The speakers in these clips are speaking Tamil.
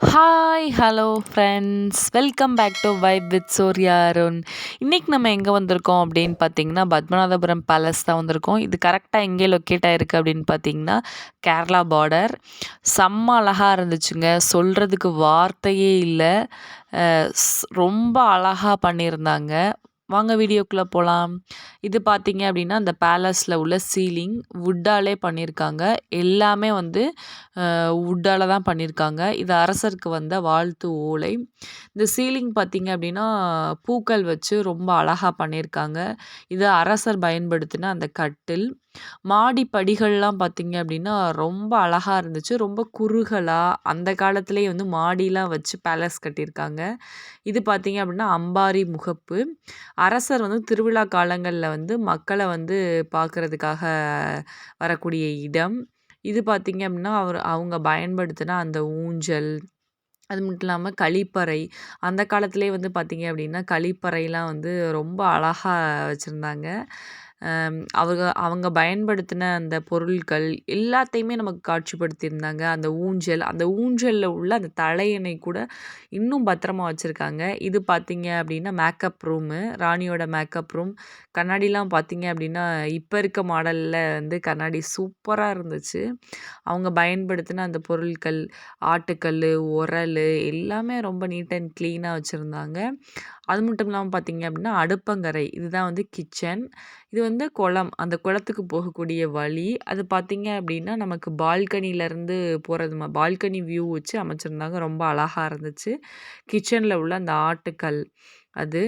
Hi! Hello friends! Welcome back to vibe with Surya Arun. இன்னைக்கு நம்ம எங்கே வந்திருக்கோம் அப்படின்னு பார்த்தீங்கன்னா, பத்மநாபபுரம் பேலஸ் தான் வந்திருக்கோம். இது கரெக்ட்டா எங்கே லொக்கேட் ஆயிருக்கு அப்படின்னு பார்த்தீங்கன்னா, கேரளா பார்டர். செம்ம அழகா இருந்துச்சுங்க. சொல்றதுக்கு வார்த்தையே இல்ல. ரொம்ப அழகா பண்ணியிருந்தாங்க. வாங்க வீடியோக்குள்ள போலாம். இது பார்த்தீங்க அப்படின்னா, அந்த பேலஸ்ல உள்ள சீலிங் வுட்டாலே பண்ணியிருக்காங்க. எல்லாமே வந்து வுட்டால தான் பண்ணியிருக்காங்க. இது அரசருக்கு வந்த வாழ்த்து ஓலை. இந்த சீலிங் பார்த்தீங்க அப்படின்னா, பூக்கள் வச்சு ரொம்ப அழகா பண்ணியிருக்காங்க. இது அரசர் பயன்படுத்தின அந்த கட்டில். மாடி படிகள்லாம் பார்த்தீங்க அப்படின்னா, ரொம்ப அழகா இருந்துச்சு. ரொம்ப குறுகலா அந்த காலத்திலேயே வந்து மாடிலாம் வச்சு பேலஸ் கட்டியிருக்காங்க. இது பார்த்தீங்க அப்படின்னா, அம்பாரி முகப்பு. அரசர் வந்து திருவிழா காலங்கள்ல வந்து மக்கள வந்து பார்க்கறதுக்காக வரக்கூடிய இடம். இது பார்த்தீங்க அப்படின்னா, அவங்க பயன்படுத்தின அந்த ஊஞ்சல், அது மட்டும் இல்லாம கழிப்பறை. அந்த காலத்திலேயே வந்து பார்த்தீங்க அப்படின்னா, கழிப்பறைலாம் வந்து ரொம்ப அழகா வச்சிருந்தாங்க. அவங்க அவங்க பயன்படுத்தின அந்த பொருட்கள் எல்லாத்தையுமே நமக்கு காட்சிப்படுத்தியிருந்தாங்க. அந்த ஊஞ்சல்ல உள்ள அந்த தலையணை கூட இன்னும் பத்திரமா வச்சிருக்காங்க. இது பார்த்தீங்க அப்படின்னா, மேக்கப் ரூமு. ராணியோட மேக்கப் ரூம். கண்ணாடிலாம் பார்த்தீங்க அப்படின்னா, இப்ப இருக்க மாடல்ல வந்து கண்ணாடி சூப்பரா இருந்துச்சு. அவங்க பயன்படுத்தின அந்த பொருட்கள், ஆட்டுக்கல்லு, உரலு எல்லாமே ரொம்ப நீட் அண்ட் கிளீனா வச்சிருந்தாங்க. அது மட்டும் இல்லாம பார்த்தீங்க அப்படின்னா, அடுப்பங்கரை. இதுதான் வந்து கிச்சன். இது வந்து குளம். அந்த குளத்துக்கு போகக்கூடிய வழி. அது பார்த்தீங்க அப்படின்னா, நமக்கு பால்கனியிலருந்து போறது பால்கனி வியூ வச்சு அமைச்சிருந்தாங்க. ரொம்ப அழகா இருந்துச்சு. கிச்சன்ல உள்ள அந்த ஆட்டுக்கல் அது.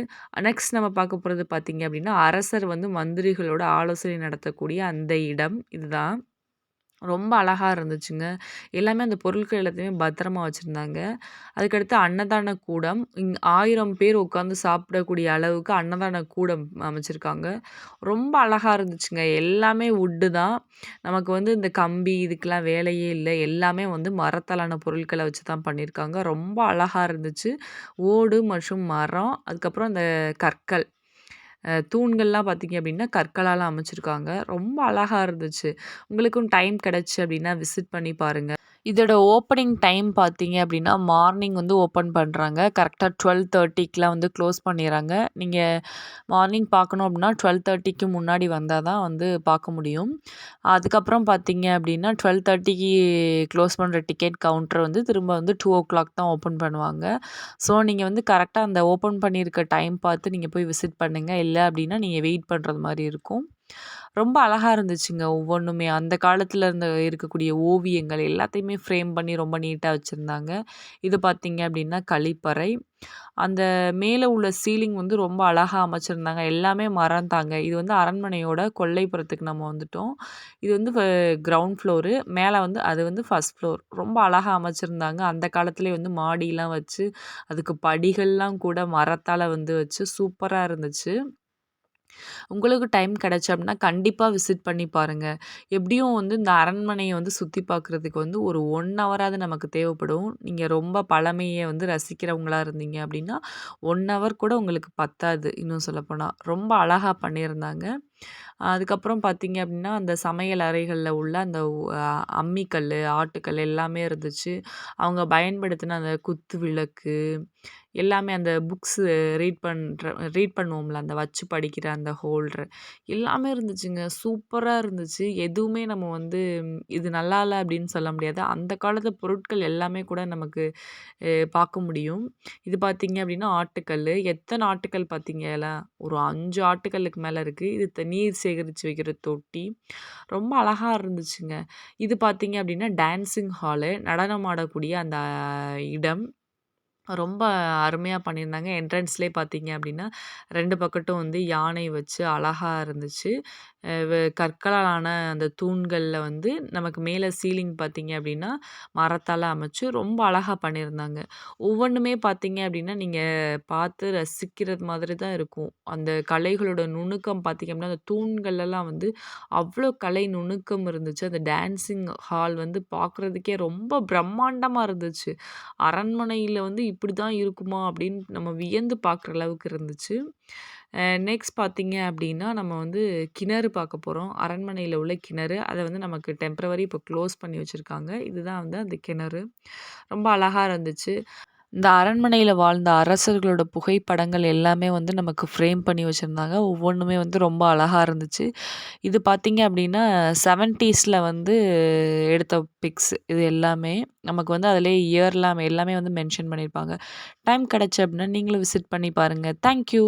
நெக்ஸ்ட் நம்ம பார்க்க போறது பார்த்தீங்க அப்படின்னா, அரசர் வந்து மந்திரிகளோட ஆலோசனை நடத்தக்கூடிய அந்த இடம் இதுதான். ரொம்ப அழகா இருந்துச்சுங்க. எல்லாமே அந்த பொருட்கள் எல்லாத்தையுமே பத்திரமா வச்சிருந்தாங்க. அதுக்கடுத்து அன்னதான கூடம். 1000 பேர் உட்காந்து சாப்பிடக்கூடிய அளவுக்கு அன்னதான கூடம் அமைச்சிருக்காங்க. ரொம்ப அழகா இருந்துச்சுங்க. எல்லாமே வுட்டு தான். நமக்கு வந்து இந்த கம்பி இதுக்கெல்லாம் வேலையே இல்ல. எல்லாமே வந்து மரத்தாலான பொருட்கள வச்சு தான் பண்ணியிருக்காங்க. ரொம்ப அழகா இருந்துச்சு. ஓடு மற்றும் மரம், அதுக்கப்புறம் அந்த கற்கள். தூண்கள்லாம் பார்த்தீங்க அப்படின்னா, கற்களால அமைச்சிருக்காங்க. ரொம்ப அழகா இருந்துச்சு. உங்களுக்கும் டைம் கிடைச்சு அப்படின்னா விசிட் பண்ணி பாருங்க. இதோட ஓப்பனிங் டைம் பார்த்தீங்க அப்படின்னா, மார்னிங் வந்து ஓப்பன் பண்றாங்க. கரெக்ட்டா 12:30க்குலாம் வந்து க்ளோஸ் பண்ணிர்றாங்க. நீங்க மார்னிங் பார்க்கணும் அப்படின்னா, 12:30க்கு முன்னாடி வந்தா தான் வந்து பார்க்க முடியும். அதுக்கப்புறம் பார்த்தீங்க அப்படின்னா, 12:30க்கு க்ளோஸ் பண்ற டிக்கெட் கவுண்டர் வந்து திரும்ப வந்து 2:00 தான் ஓப்பன் பண்ணுவாங்க. ஸோ, நீங்க வந்து கரெக்ட்டா அந்த ஓப்பன் பண்ணியிருக்க டைம் பார்த்து நீங்க போய் விசிட் பண்ணுங்க. இல்ல அப்படின்னா, நீங்க வெயிட் பண்றது மாரி இருக்கும். ரொம்ப அழகா இருந்துச்சுங்க ஒவ்வொன்னுமே. அந்த காலத்துல இருக்கக்கூடிய ஓவியங்கள் எல்லாத்தையுமே ஃப்ரேம் பண்ணி ரொம்ப நீட்டா வச்சிருந்தாங்க. இது பார்த்தீங்க அப்படின்னா கழிப்பறை. அந்த மேல உள்ள சீலிங் வந்து ரொம்ப அழகா அமைச்சிருந்தாங்க. எல்லாமே மரம் தாங்க. இது வந்து அரண்மனையோட கொல்லைப்புறத்துக்கு நம்ம வந்துட்டோம். இது வந்து கிரவுண்ட் ஃப்ளோரு. மேல வந்து அது வந்து ஃபர்ஸ்ட் ஃப்ளோர். ரொம்ப அழகா அமைச்சிருந்தாங்க. அந்த காலத்திலேயே வந்து மாடிலாம் வச்சு, அதுக்கு படிகள்லாம் கூட மரத்தால வந்து வச்சு சூப்பரா இருந்துச்சு. உங்களுக்கு டைம் கிடைச்சு அப்படின்னா, கண்டிப்பா விசிட் பண்ணி பாருங்க. எப்படியும் வந்து இந்த அரண்மனைய வந்து சுத்தி பார்க்குறதுக்கு வந்து ஒரு 1 ஹவராவது நமக்கு தேவைப்படும். நீங்க ரொம்ப பழமைய வந்து ரசிக்கிறவங்களா இருந்தீங்க அப்படின்னா, 1 ஹவர் கூட உங்களுக்கு பத்தாது, இன்னும் சொல்லப்போனா. ரொம்ப அழகா பண்ணியிருந்தாங்க. அதுக்கப்புறம் பார்த்தீங்க அப்படின்னா, அந்த சமையல் அறைகள்ல உள்ள அந்த அம்மிக்கல்லு, ஆட்டுக்கல் எல்லாமே இருந்துச்சு. அவங்க பயன்படுத்தின அந்த குத்து விளக்கு, எல்லாமே அந்த புக்ஸு ரீட் பண்ணுவோம்ல, அந்த வச்சு படிக்கிற அந்த ஹோல்டர் எல்லாமே இருந்துச்சுங்க. சூப்பரா இருந்துச்சு. எதுவுமே நம்ம வந்து இது நல்லா இல்ல அப்படின்னு சொல்ல முடியாது. அந்த காலத்து பொருட்கள் எல்லாமே கூட நமக்கு பார்க்க முடியும். இது பார்த்தீங்க அப்படின்னா ஆட்டுக்கல்லு. எத்தன ஆட்டுக்கல் பார்த்தீங்களா? ஒரு 5 ஆட்டுக்கல்லுக்கு மேல இருக்கு. இது நீர் சேகரிச்சு வைக்கிற தொட்டி. ரொம்ப அழகா இருந்துச்சுங்க. இது பார்த்தீங்க அப்படின்னா டான்சிங் ஹாலு. நடனம் ஆடக்கூடிய அந்த இடம். ரொம்ப அருமையா பண்ணியிருந்தாங்க. என்ட்ரன்ஸ்லயே பார்த்தீங்க அப்படின்னா, 2 பக்கட்டும் வந்து யானை வச்சு அழகா இருந்துச்சு. கற்களால் ஆன அந்த தூண்கள்ல வந்து நமக்கு மேல சீலிங் பார்த்தீங்க அப்படின்னா, மரத்தால அமைச்சு ரொம்ப அழகா பண்ணியிருந்தாங்க. ஒவ்வொன்னுமே பார்த்தீங்க அப்படின்னா, நீங்க பார்த்து ரசிக்கிறது மாதிரி தான் இருக்கும். அந்த கலைகளோட நுணுக்கம் பார்த்தீங்க அப்படின்னா, அந்த தூண்கள்லாம் வந்து அவ்ளோ கலை நுணுக்கம் இருந்துச்சு. அந்த டான்சிங் ஹால் வந்து பார்க்குறதுக்கே ரொம்ப பிரம்மாண்டமா இருந்துச்சு. அரண்மனையில வந்து இப்படி தான் இருக்குமா அப்படின்னு நம்ம வியந்து பார்க்குற அளவுக்கு இருந்துச்சு. நெக்ஸ்ட் பார்த்தீங்க அப்படின்னா, நம்ம வந்து கிணறு பார்க்க போறோம். அரண்மனையில உள்ள கிணறு. அத வந்து நமக்கு டெம்பரவரி இப்போ க்ளோஸ் பண்ணி வச்சிருக்காங்க. இதுதான் வந்து அந்த கிணறு. ரொம்ப அழகா இருந்துச்சு. இந்த அரண்மனையில வாழ்ந்த அரசர்களோட புகைப்படங்கள் எல்லாமே வந்து நமக்கு ஃப்ரேம் பண்ணி வச்சிருந்தாங்க. ஒவ்வொன்னுமே வந்து ரொம்ப அழகா இருந்துச்சு. இது பார்த்தீங்க அப்டின்னா, 70ஸ்ல வந்து எடுத்த பிக்ஸ் இது எல்லாமே. நமக்கு வந்து அதிலேயே இயர்லாம் எல்லாமே வந்து மென்ஷன் பண்ணியிருப்பாங்க. டைம் கிடைச்சு அப்டின்னா நீங்களும் விசிட் பண்ணி பாருங்க. Thank you.